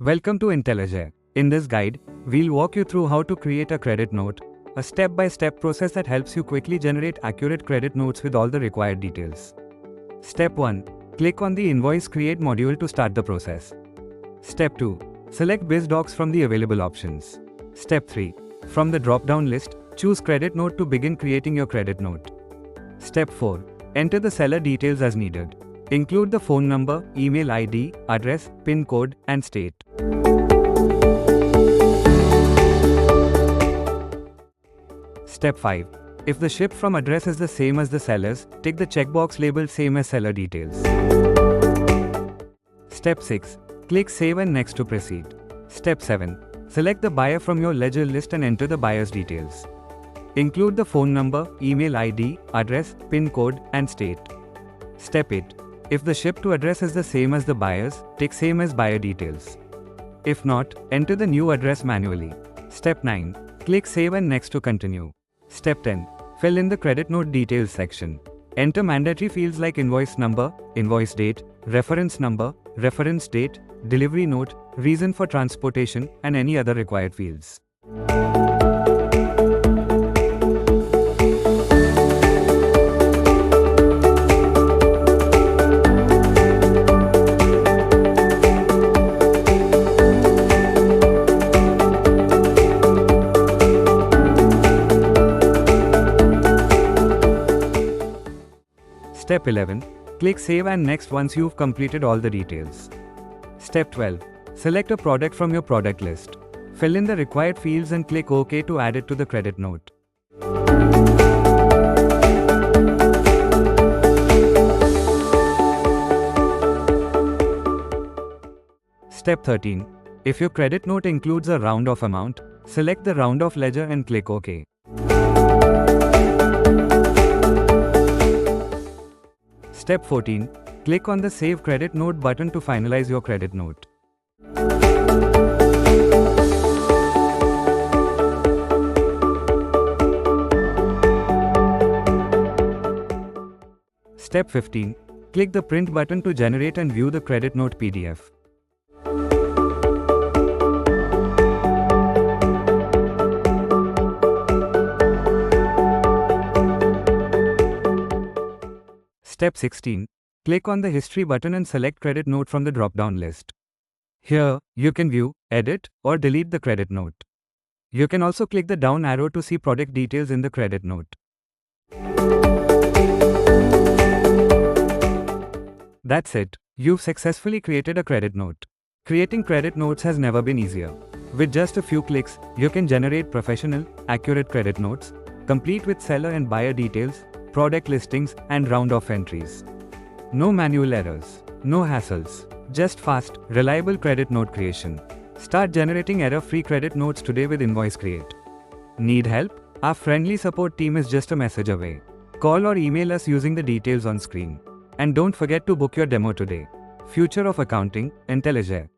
Welcome to Intelligere. In this guide, we'll walk you through how to create a credit note, a step-by-step process that helps you quickly generate accurate credit notes with all the required details. Step 1. Click on the Invoice Create module to start the process. Step 2. Select BizDocs from the available options. Step 3. From the drop-down list, choose Credit Note to begin creating your credit note. Step 4. Enter the seller details as needed. Include the phone number, email ID, address, PIN code, and state. Step 5. If the ship from address is the same as the seller's, tick the checkbox labeled same as seller details. Step 6. Click Save and Next to proceed. Step 7. Select the buyer from your ledger list and enter the buyer's details. Include the phone number, email ID, address, PIN code, and state. Step 8. If the ship to address is the same as the buyer's, tick Same as Buyer Details. If not, enter the new address manually. Step 9. Click Save and Next to continue. Step 10. Fill in the credit note details section. Enter mandatory fields like invoice number, invoice date, reference number, reference date, delivery note, reason for transportation, and any other required fields. Step 11. Click Save and Next once you've completed all the details. Step 12. Select a product from your product list. Fill in the required fields and click OK to add it to the credit note. Step 13. If your credit note includes a round-off amount, select the round-off ledger and click OK. Step 14. Click on the Save Credit Note button to finalize your credit note. Step 15. Click the Print button to generate and view the credit note PDF. Step 16. Click on the History button and select Credit Note from the drop-down list. Here, you can view, edit, or delete the credit note. You can also click the down arrow to see product details in the credit note. That's it. You've successfully created a credit note. Creating credit notes has never been easier. With just a few clicks, you can generate professional, accurate credit notes, complete with seller and buyer details, product listings, and round-off entries. No manual errors, no hassles, just fast, reliable credit note creation. Start generating error-free credit notes today with Invoice Create. Need help? Our friendly support team is just a message away. Call or email us using the details on screen. And don't forget to book your demo today. Future of Accounting, Intelligere.